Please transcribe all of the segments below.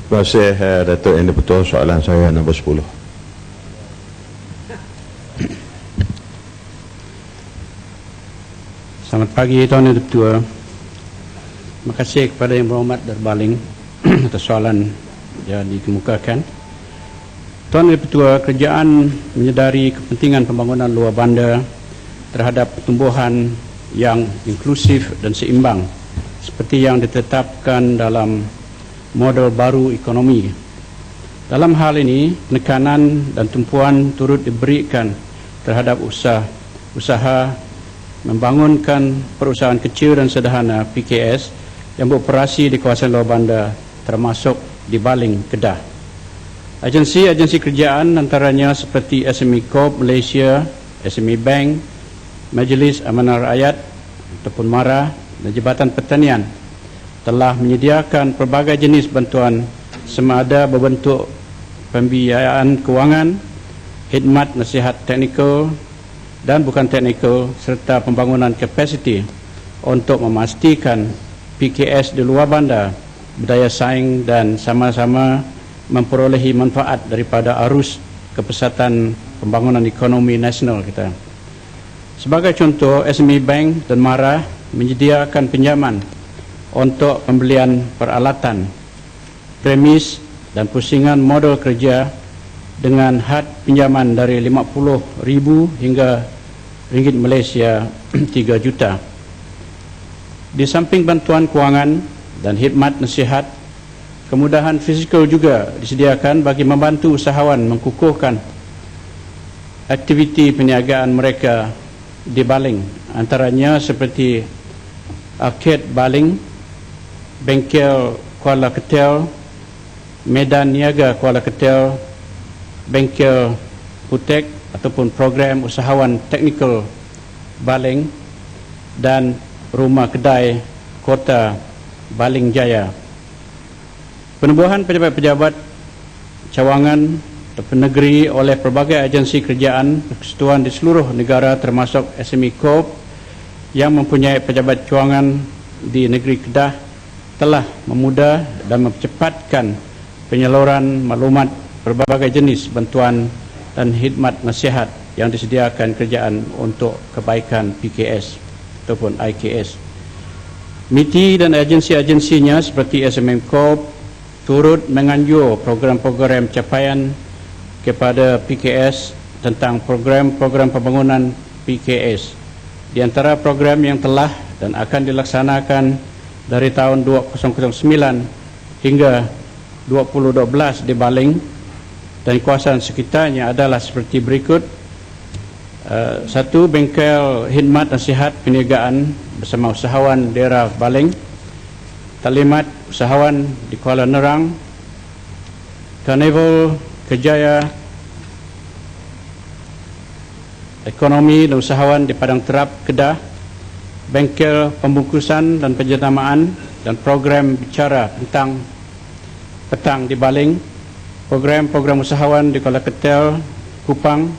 Terima kasih Datuk Yang Di-Pertua. Soalan saya nombor 10. Selamat pagi Tuan Yang Di-Pertua. Terima kasih kepada Yang Berhormat Darbaling atas soalan yang dikemukakan. Tuan Yang Di-Pertua, kerajaan menyedari kepentingan pembangunan luar bandar terhadap pertumbuhan yang inklusif dan seimbang seperti yang ditetapkan dalam model baru ekonomi. Dalam hal ini, penekanan dan tumpuan turut diberikan terhadap usaha membangunkan perusahaan kecil dan sederhana PKS yang beroperasi di kawasan luar bandar termasuk di Baling, Kedah. Agensi-agensi kerajaan antaranya seperti SME Corp Malaysia, SME Bank, Majlis Amanah Rakyat ataupun MARA dan Jabatan Pertanian telah menyediakan pelbagai jenis bantuan sama ada berbentuk pembiayaan kewangan, khidmat nasihat teknikal dan bukan teknikal serta pembangunan kapasiti untuk memastikan PKS di luar bandar berdaya saing dan sama-sama memperolehi manfaat daripada arus kepesatan pembangunan ekonomi nasional kita. Sebagai contoh, SME Bank dan MARA menyediakan pinjaman untuk pembelian peralatan, premis dan pusingan modal kerja dengan had pinjaman dari RM50,000 hingga ringgit Malaysia 3 juta. Di samping bantuan kewangan dan khidmat nasihat, kemudahan fizikal juga disediakan bagi membantu usahawan mengukuhkan aktiviti perniagaan mereka di Baling, antaranya seperti Arcade Baling, Bengkel Kuala Ketel, Medan Niaga Kuala Ketel, Bengkel Putek ataupun program usahawan teknikal Baling dan rumah kedai kota Baling Jaya. Penubuhan pejabat-pejabat cawangan ataupun negeri oleh pelbagai agensi kerajaan persekutuan di seluruh negara termasuk SME Corp yang mempunyai pejabat cawangan di negeri Kedah telah memudah dan mempercepatkan penyaluran maklumat berbagai jenis bantuan dan khidmat nasihat yang disediakan kerajaan untuk kebaikan PKS ataupun IKS. MITI dan agensi-agensinya seperti SMM Corp turut menganjur program-program capaian kepada PKS tentang program-program pembangunan PKS. Di antara program yang telah dan akan dilaksanakan dari tahun 2009 hingga 2012 di Baling dan kawasan sekitarnya adalah seperti berikut. 1. Bengkel khidmat nasihat perniagaan bersama usahawan daerah Baling, taklimat usahawan di Kuala Nerang, Karnival Kerjaya ekonomi dan usahawan di Padang Terap, Kedah, bengkel pembungkusan dan penjenamaan dan program bicara tentang petang di Baling, program-program usahawan di Kuala Ketel, Kupang,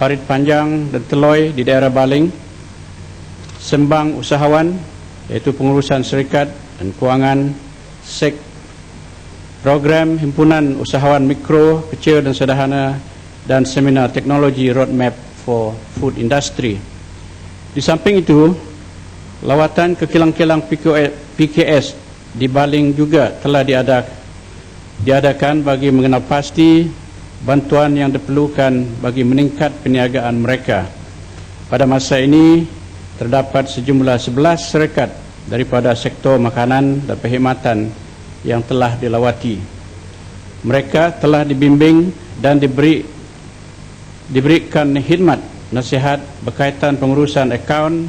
Parit Panjang dan Teloi di daerah Baling, sembang usahawan iaitu pengurusan syarikat dan kewangan SEK, program himpunan usahawan mikro, kecil dan sederhana dan seminar teknologi roadmap for food industry. Di samping itu, lawatan ke kilang-kilang PKS di Baling juga telah diadakan bagi mengenal pasti bantuan yang diperlukan bagi meningkat perniagaan mereka. Pada masa ini, terdapat sejumlah 11 syarikat daripada sektor makanan dan perkhidmatan yang telah dilawati. Mereka telah dibimbing dan diberikan khidmat nasihat berkaitan pengurusan akaun,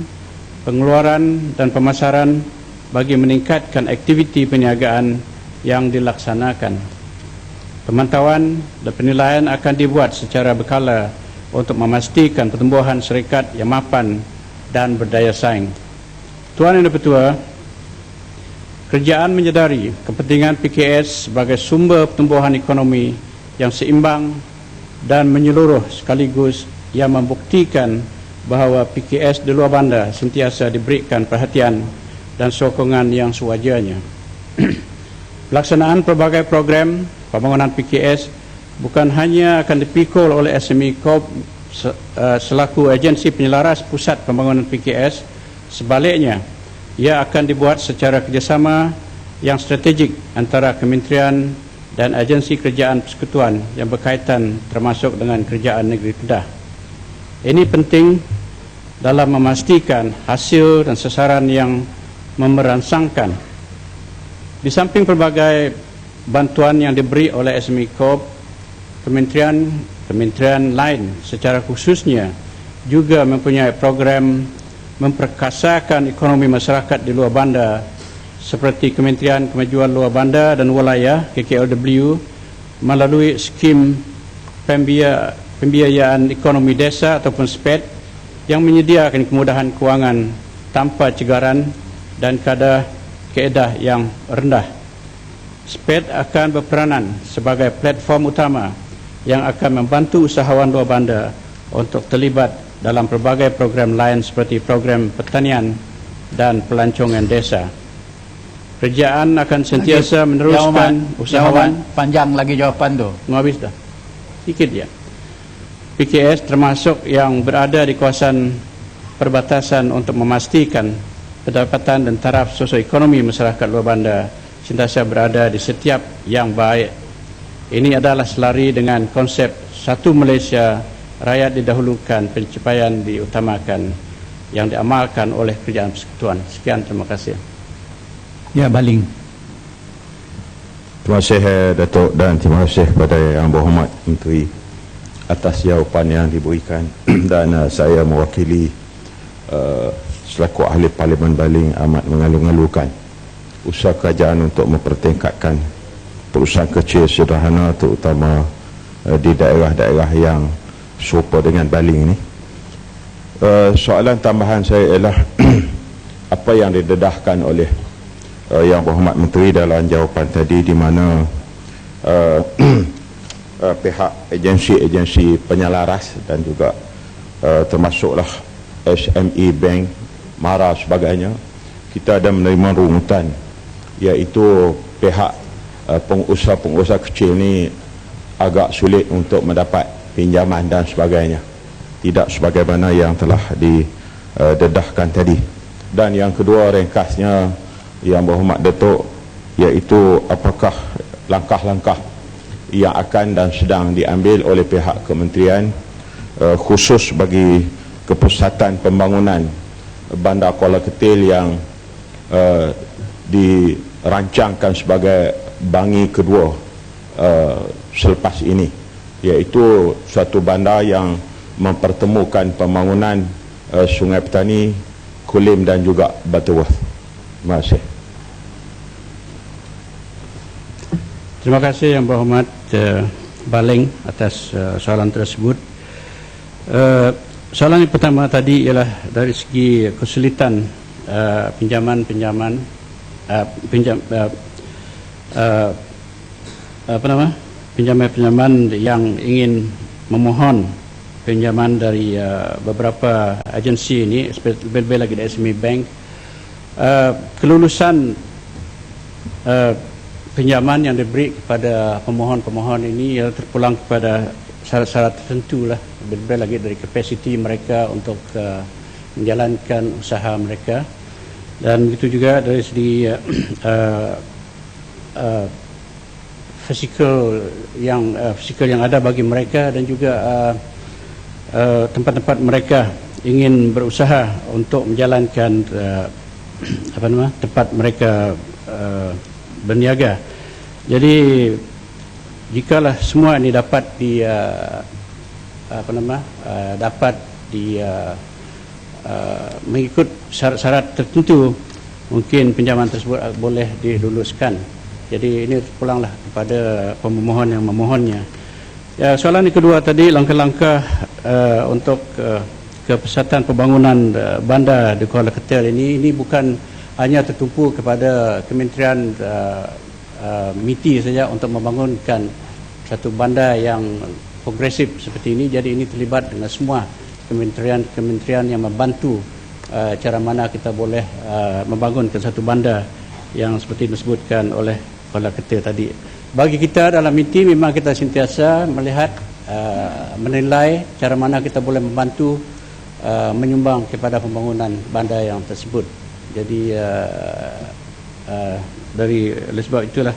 pengeluaran dan pemasaran bagi meningkatkan aktiviti perniagaan yang dilaksanakan. Pemantauan dan penilaian akan dibuat secara berkala untuk memastikan pertumbuhan syarikat yang mapan dan berdaya saing. Tuan Yang Di-Pertua, kerajaan menyedari kepentingan PKS sebagai sumber pertumbuhan ekonomi yang seimbang dan menyeluruh sekaligus yang membuktikan bahawa PKS di luar bandar sentiasa diberikan perhatian dan sokongan yang sewajarnya. Pelaksanaan pelbagai program pembangunan PKS bukan hanya akan dipikul oleh SME Corp selaku agensi penyelaras pusat pembangunan PKS, sebaliknya ia akan dibuat secara kerjasama yang strategik antara kementerian dan agensi kerajaan persekutuan yang berkaitan termasuk dengan Kerajaan Negeri Kedah. Ini penting dalam memastikan hasil dan sasaran yang memerangsangkan. Di samping pelbagai bantuan yang diberi oleh SME Corp, kementerian lain secara khususnya juga mempunyai program memperkasakan ekonomi masyarakat di luar bandar seperti Kementerian Kemajuan Luar Bandar dan Wilayah KKLW melalui skim pembiayaan ekonomi desa ataupun SPED yang menyediakan kemudahan kewangan tanpa cegaran dan kadar keedah yang rendah. SPED akan berperanan sebagai platform utama yang akan membantu usahawan luar bandar untuk terlibat dalam pelbagai program lain seperti program pertanian dan pelancongan desa. Kerajaan akan sentiasa meneruskan usahawan. Panjang lagi jawapan tu. Habis dah. Sikit je. PKS termasuk yang berada di kawasan perbatasan untuk memastikan pendapatan dan taraf sosioekonomi masyarakat luar bandar sentiasa berada di setiap yang baik. Ini adalah selari dengan konsep satu Malaysia, rakyat didahulukan, pencapaian diutamakan yang diamalkan oleh Kerajaan Persekutuan. Sekian, terima kasih. Ya, Baling. Terima kasih Datuk dan terima kasih kepada Yang Berhormat Menteri atas jawapan yang diberikan dan saya mewakili selaku ahli Parlimen Baling amat mengalu-alukan usaha kerajaan untuk mempertingkatkan perusahaan kecil sederhana terutama di daerah-daerah yang serupa dengan Baling ini. Soalan tambahan saya ialah apa yang didedahkan oleh Yang Berhormat Menteri dalam jawapan tadi, di mana pihak agensi-agensi penyelaras dan juga termasuklah SME Bank, MARA sebagainya, kita ada menerima rungutan iaitu pihak pengusaha-pengusaha kecil ni agak sulit untuk mendapat pinjaman dan sebagainya, tidak sebagaimana yang telah didedahkan tadi. Dan yang kedua, ringkasnya Yang Berhormat Datuk, iaitu apakah langkah-langkah yang akan dan sedang diambil oleh pihak kementerian khusus bagi kepusatan pembangunan Bandar Kuala Ketil yang dirancangkan sebagai bangi kedua selepas ini, iaitu suatu bandar yang mempertemukan pembangunan Sungai Petani, Kulim dan juga Butterworth. Terima kasih. Terima kasih Yang Berhormat Baling atas soalan tersebut. Soalan yang pertama tadi ialah dari segi kesulitan pinjaman-pinjaman pinjaman yang ingin memohon pinjaman dari beberapa agensi ini, lebih-lebih lagi dari SME Bank. Kelulusan pinjaman yang diberi kepada pemohon-pemohon ini ialah terpulang kepada syarat-syarat tertentu lah, lebih-lebih lagi dari kapasiti mereka untuk menjalankan usaha mereka, dan begitu juga dari segi fizikal yang ada bagi mereka, dan juga tempat-tempat mereka ingin berusaha untuk menjalankan tempat mereka berniaga. Jadi jikalah semua ini dapat mengikut syarat-syarat tertentu, mungkin pinjaman tersebut boleh diluluskan. Jadi ini pulanglah kepada pemohon yang memohonnya. Ya, soalan yang kedua tadi, langkah-langkah untuk kepesatan pembangunan bandar di Kuala Ketil ini bukan hanya tertumpu kepada Kementerian MITI saja untuk membangunkan satu bandar yang progresif seperti ini. Jadi ini terlibat dengan semua kementerian yang membantu cara mana kita boleh membangunkan satu bandar yang seperti disebutkan oleh kepala kita tadi. Bagi kita dalam miti memang kita sentiasa melihat, menilai cara mana kita boleh membantu menyumbang kepada pembangunan bandar yang tersebut. Jadi oleh sebab itulah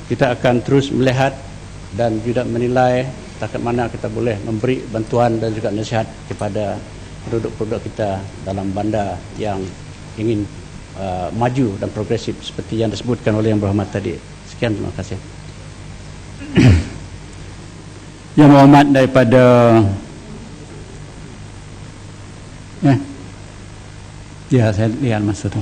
kita akan terus melihat dan juga menilai takat mana kita boleh memberi bantuan dan juga nasihat kepada produk-produk kita dalam bandar yang ingin maju dan progresif seperti yang disebutkan oleh Yang Berhormat tadi. Sekian, terima kasih. Yang Berhormat daripada ya saya lihat masa tu.